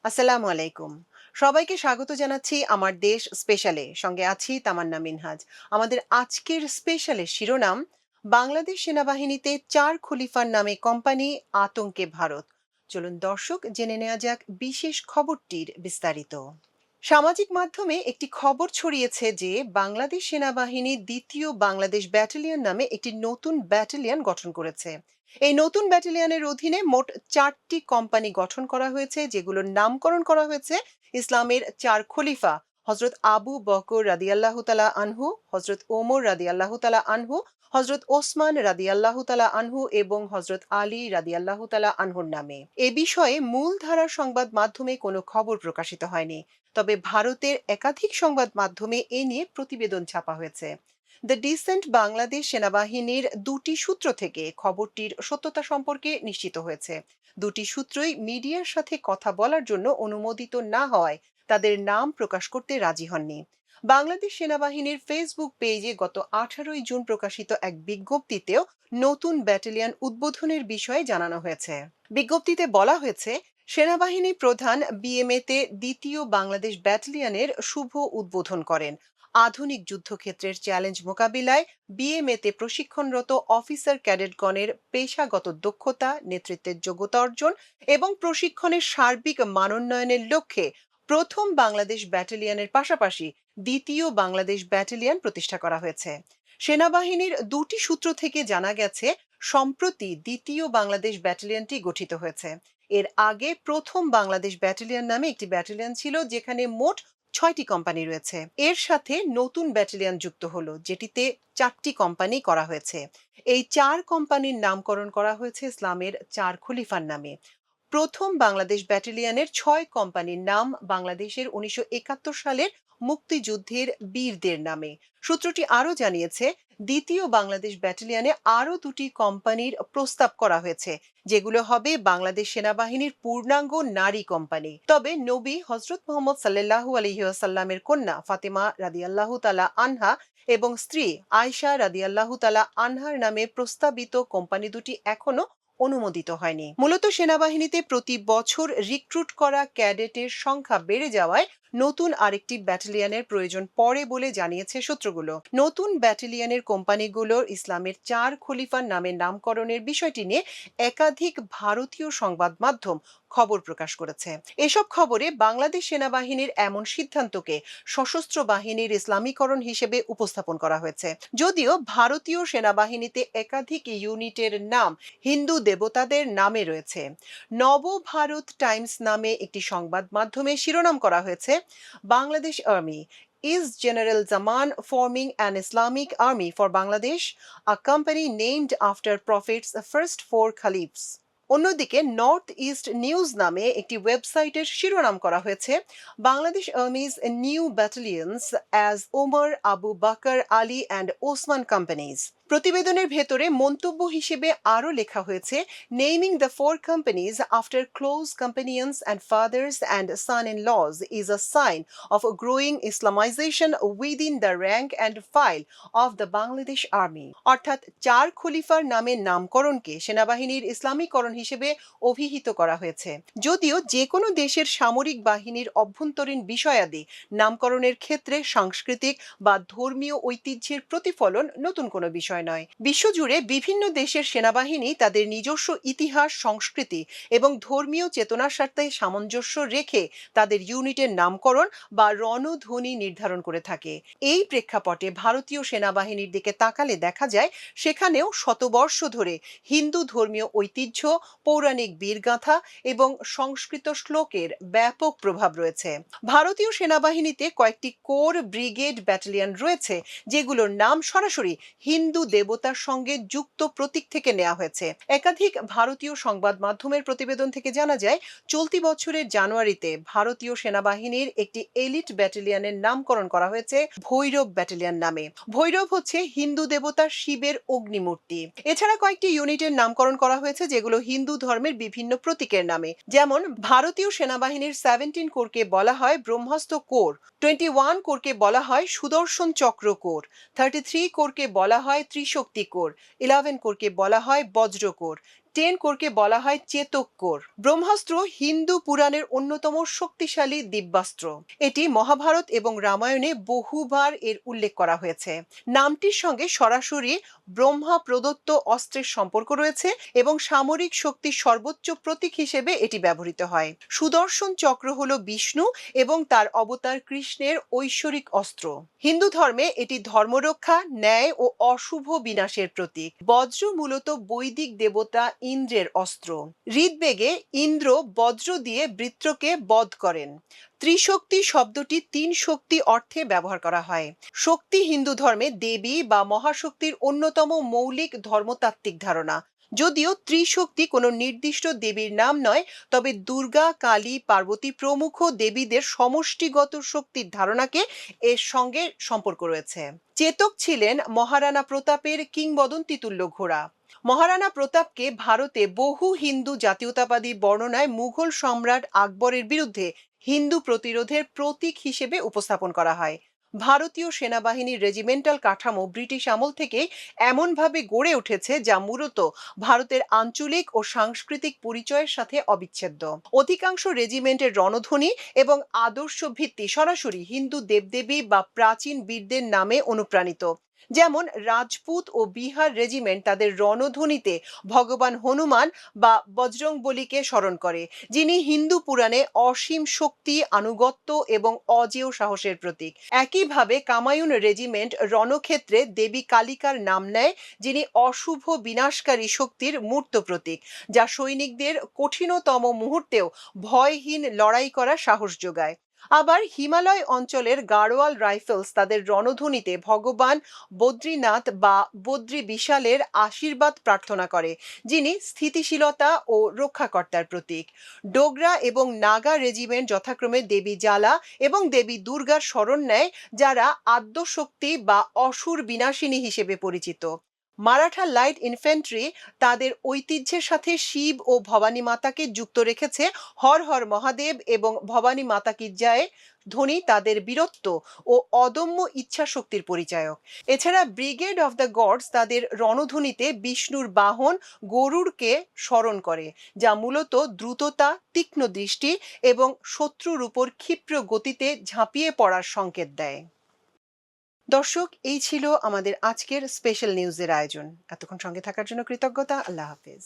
আসসালামু আলাইকুম। সবাইকে স্বাগত জানাচ্ছি আমার দেশ স্পেশালে। সঙ্গে আছি তামান্না মিনহাজ। আমাদের আজকের স্পেশালের শিরোনাম, বাংলাদেশ সেনাবাহিনীতে ৪ খলিফার নামে কোম্পানি, আতঙ্কে ভারত। চলুন দর্শক জেনে নেওয়া যাক বিশেষ খবরটির বিস্তারিত। সামাজিক মাধ্যমে একটি খবর ছড়িয়েছে যে বাংলাদেশ সেনাবাহিনী দ্বিতীয় বাংলাদেশ ব্যাটালিয়ন নামে একটি নতুন ব্যাটালিয়ন গঠন করেছে। এই নতুন ব্যাটালিয়নের অধীনে মোট ৪টি কোম্পানি গঠন করা হয়েছে, যেগুলোর নামকরণ করা হয়েছে ইসলামের ৪ খলিফা হজরত আবু বকর রাদিয়াল্লাহু তাআলা আনহু, হজরত ওমর রাদিয়াল্লাহু তাআলা আনহু, হজরত ওসমান রাদিয়াল্লাহু তাআলা আনহু এবং হজরত আলী রাদিয়াল্লাহু তাআলা আনহুর নামে। এ বিষয়ে মূলধারার সংবাদ মাধ্যমে কোনো খবর প্রকাশিত হয়নি, তবে ভারতের একাধিক সংবাদ মাধ্যমে এ নিয়ে প্রতিবেদন ছাপা হয়েছে। দ্য ডিসেন্ট বাংলাদেশ সেনাবাহিনীর দুটি সূত্র থেকে খবরটির সত্যতা সম্পর্কে নিশ্চিত হয়েছে। দুটি সূত্রই মিডিয়ার সাথে কথা বলার জন্য অনুমোদিত না হওয়ায় তাদের নাম প্রকাশ করতে রাজি হননি। বাংলাদেশ সেনাবাহিনীর ফেসবুক পেজে গত 18ই জুন প্রকাশিত এক বিজ্ঞপ্তিতেও নতুন ব্যাটালিয়ন উদ্বোধনের বিষয়ে জানানো হয়েছে। বিজ্ঞপ্তিতে বলা হয়েছে, সেনাবাহিনী প্রধান বিএমএতে দ্বিতীয় বাংলাদেশ ব্যাটালিয়নের শুভ উদ্বোধন করেন। আধুনিক যুদ্ধক্ষেত্রের চ্যালেঞ্জ মোকাবিলায় বিএমএতে প্রশিক্ষণরত অফিসার ক্যাডেটগণের পেশাগত দক্ষতা, নেতৃত্বের যোগ্যতা অর্জন এবং প্রশিক্ষণের সার্বিক মানোন্নয়নের লক্ষ্যে প্রথম বাংলাদেশ ব্যাটালিয়নের পাশাপাশি দ্বিতীয় বাংলাদেশ ব্যাটালিয়ন প্রতিষ্ঠা করা হয়েছে। সেনাবাহিনীর দুটি সূত্র থেকে জানা গেছে, সম্প্রতি দ্বিতীয় বাংলাদেশ ব্যাটালিয়নটি গঠিত হয়েছে। এর আগে প্রথম বাংলাদেশ ব্যাটালিয়ন নামে একটি ব্যাটালিয়ন ছিল, যেখানে মোট ৬টি কোম্পানি রয়েছে। এর সাথে নতুন ব্যাটালিয়ন যুক্ত হলো, যেটিতে ৪টি কোম্পানি করা হয়েছে। এই ৪ কোম্পানির নামকরণ করা হয়েছে ইসলামের ৪ খলিফার নামে। প্রথম বাংলাদেশ ব্যাটালিয়নের ৬ কোম্পানির নাম বাংলাদেশের ১৯৭১ সালের মুক্তিযুদ্ধের বীরদের নামে। সূত্রটি আরও জানিয়েছে, দ্বিতীয় বাংলাদেশ ব্যাটালিয়নে আরও দুটি কোম্পানির প্রস্তাব করা হয়েছে, যেগুলো হবে বাংলাদেশ সেনাবাহিনীর পূর্ণাঙ্গ নারী কোম্পানি। তবে নবী হজরত মোহাম্মদ সাল্লাল্লাহু আলাইহি ওয়াসাল্লামের কন্যা ফাতেমা রাদিয়াল্লাহু তাআলা আনহা এবং স্ত্রী আয়েশা রাদিয়াল্লাহু তাআলা আনহার নামে প্রস্তাবিত কোম্পানি দুটি এখনো অনুমোদিত হয়নি। মূলত সেনাবাহিনীতে প্রতি বছর রিক্রুট করা ক্যাডেটের সংখ্যা বেড়ে যাওয়ায় নতুন আরেকটি ব্যাটালিয়নের প্রয়োজন পড়ে বলে জানিয়েছে সূত্রগুলো। নতুন ব্যাটালিয়নের কোম্পানিগুলোর ইসলামের ৪ খলিফার নামে নামকরণের বিষয়টি নিয়ে একাধিক ভারতীয় সংবাদ মাধ্যম খবর প্রকাশ করেছে। এসব খবরে বাংলাদেশ সেনাবাহিনীর এমন সিদ্ধান্তকে সশস্ত্র বাহিনীর ইসলামীকরণ হিসেবে উপস্থাপন করা হয়েছে। যদিও ভারতীয় সেনাবাহিনীতে একাধিক ইউনিটের নাম হিন্দু দেবতাদের নামে রয়েছে। নবভারত টাইমস নামে একটি সংবাদ মাধ্যমে শিরোনাম করা হয়েছে, Bangladesh army is General Zaman forming an Islamic army for Bangladesh, a company named after Prophet's first 4 caliphs. অন্যদিকে নর্থ ইস্ট নিউজ নামে একটি ওয়েবসাইটের শিরোনাম করা হয়েছে, Bangladesh army's new battalions as Omar, Abu Bakr, Ali and Osman companies. প্রতিবেদনের ভেতরে মন্তব্য হিসেবে আরও লেখা হয়েছে, naming the 4 companies after close companions and fathers and son-in-laws is a sign of a growing Islamization within the rank and file of the Bangladesh Army। অর্থাৎ ৪ খলিফার নামে নামকরণকে সেনাবাহিনীর ইসলামীকরণ হিসেবে অভিহিত করা হয়েছে। যদিও যে কোনো দেশের সামরিক বাহিনীর অভ্যন্তরীণ বিষয়াদি নামকরণের ক্ষেত্রে সাংস্কৃতিক বা ধর্মীয় ঐতিহ্যের প্রতিফলন নতুন কোনো বিষয় নয়। বিশ্বজুড়ে বিভিন্ন দেশের সেনাবাহিনী তাদের নিজস্ব ইতিহাস, সংস্কৃতি এবং ধর্মীয় চেতনার সাথে সামঞ্জস্য রেখে তাদের ইউনিটের নামকরণ বা রণধ্বনি নির্ধারণ করে থাকে। এই প্রেক্ষাপটে ভারতীয় সেনাবাহিনীর দিকে তাকালে দেখা যায়, সেখানেও শতবর্ষ ধরে হিন্দু ধর্মীয় ঐতিহ্য, পৌরাণিক বীরগাথা এবং সংস্কৃত শ্লোকের ব্যাপক প্রভাব রয়েছে। ভারতীয় সেনাবাহিনীতে কয়েকটি কোর, ব্রিগেড, ব্যাটালিয়ন রয়েছে, যেগুলোর নাম সরাসরি হিন্দু দেবতার সঙ্গে যুক্ত প্রতীক থেকে নেওয়া হয়েছে। একাধিক ভারতীয় সংবাদ মাধ্যমের প্রতিবেদন থেকে জানা যায়, চলতি বছরের জানুয়ারিতে ভারতীয় সেনাবাহিনীর একটি এলিট ব্যাটালিয়নের নামকরণ করা হয়েছে ভৈরব ব্যাটালিয়ন নামে। ভৈরব হচ্ছে হিন্দু দেবতা শিবের অগ্নিমূর্তি। এছাড়া কয়েকটি ইউনিটের নামকরণ করা হয়েছে, যেগুলো হিন্দু ধর্মের বিভিন্ন প্রতীকের নামে। যেমন ভারতীয় সেনাবাহিনীর 17 কোরকে বলা হয় ব্রহ্মাস্ত্র কোর, 21 কোরকে বলা হয় সুদর্শন চক্র কোর, 33 কোরকে বলা হয় ত্রিশক্তি কোর, 11 কোরকে বলা হয় বজ্র কোর, 10 কোরকে বলা হয় চেতক কোর। ব্রহ্মাস্ত্র হিন্দু পুরাণের অন্যতম শক্তিশালী দিব্যাস্ত্র। এটি মহাভারত এবং রামায়ণে বহুবার এর উল্লেখ করা হয়েছে। নামটির সঙ্গে সরাসরি ব্রহ্মা প্রদত্ত অস্ত্রের সম্পর্ক রয়েছে এবং সামরিক শক্তির সর্বোচ্চ প্রতীক হিসেবে এটি ব্যবহৃত হয়। সুদর্শন চক্র হলো বিষ্ণু এবং তার অবতার কৃষ্ণের ঐশ্বরিক অস্ত্র। হিন্দু ধর্মে এটি ধর্মরক্ষা, ন্যায় ও অশুভ বিনাশের প্রতীক। বজ্র মূলত বৈদিক দেবতা ইন্দ্রের অস্ত্র। ঋগ্বেদে ইন্দ্র বজ্র দিয়ে বৃত্রকে বধ করেন। ত্রিশক্তি শব্দটি 3 শক্তি অর্থে ব্যবহার করা হয়। শক্তি হিন্দু ধর্মে দেবী বা মহাশক্তির অন্যতম মৌলিক ধর্মতাত্ত্বিক ধারণা। যদিও ত্রিশক্তি কোনো নির্দিষ্ট দেবীর নাম নয়, তবে দুর্গা, কালী, পার্বতী প্রমুখ দেবীদের সমষ্টিগত শক্তির ধারণাকে এর সঙ্গে সম্পর্ক রয়েছে। চেতক ছিলেন মহারানা প্রতাপের কিংবদন্তিতুল্য ঘোড়া। মহারানা প্রতাপকে ভারতে বহু হিন্দু জাতীয়তাবাদী বর্ণনায় মুঘল সম্রাট আকবরের বিরুদ্ধে হিন্দু প্রতিরোধের প্রতীক হিসেবে উপস্থাপন করা হয়। ভারতীয় সেনাবাহিনীর রেজিমেন্টাল কাঠামো ব্রিটিশ আমল থেকে এমনভাবে গড়ে উঠেছে যা মূলত ভারতের আঞ্চলিক ও সাংস্কৃতিক পরিচয়ের সাথে অবিচ্ছেদ্য। অধিকাংশ রেজিমেন্টের রণধ্বনি এবং আদর্শ ভিত্তি সরাসরি হিন্দু দেবদেবী বা প্রাচীন বীরদের নামে অনুপ্রাণিত। যেমন রাজপুত ও বিহার রেজিমেন্ট তাদের রণধ্বনিতে ভগবান হনুমান বা বজরংবলীকে স্মরণ করে, যিনি হিন্দু পুরাণে অসীম শক্তি, আনুগত্য এবং অজেয় সাহসের প্রতীক। একইভাবে কামায়ুন রেজিমেন্ট রণক্ষেত্রে দেবী কালিকার নাম নেয়, যিনি অশুভ বিনাশকারী শক্তির মূর্ত প্রতীক, যা সৈনিকদের কঠিনতম মুহূর্তেও ভয়হীন লড়াই করার সাহস যোগায়। আবার হিমালয় অঞ্চলের গাড়োয়াল রাইফেলস তাদের রণধ্বনিতে ভগবান বদ্রীনাথ বা বদ্রী বিশালের আশীর্বাদ প্রার্থনা করে, যিনি স্থিতিশীলতা ও রক্ষাকর্তার প্রতীক। ডোগরা এবং নাগা রেজিমেন্ট যথাক্রমে দেবী জালা এবং দেবী দুর্গার স্মরণ নেয়, যারা আদ্যশক্তি বা অসুর বিনাশিনী হিসেবে পরিচিত। মারাঠা লাইট ইনফ্যান্ট্রি তাদের ঐতিহ্যের সাথে শিব ও ভবানী মাতাকে যুক্ত রেখেছে। হর হর মহাদেব এবং ভবানী মাতা কি জয় ধ্বনি তাদের বীরত্ব ও অদম্য ইচ্ছা শক্তির পরিচায়ক। এছাড়া ব্রিগেড অফ দ্য গডস তাদের রণধ্বনিতে বিষ্ণুর বাহন গরুড়কে স্মরণ করে, যা মূলত দ্রুততা, তীক্ষ্ণ দৃষ্টি এবং শত্রুর উপর ক্ষিপ্র গতিতে ঝাঁপিয়ে পড়ার সংকেত দেয়। দর্শক, এই ছিল আমাদের আজকের স্পেশাল নিউজের আয়োজন। এতক্ষণ সঙ্গে থাকার জন্য কৃতজ্ঞতা। আল্লাহ হাফেজ।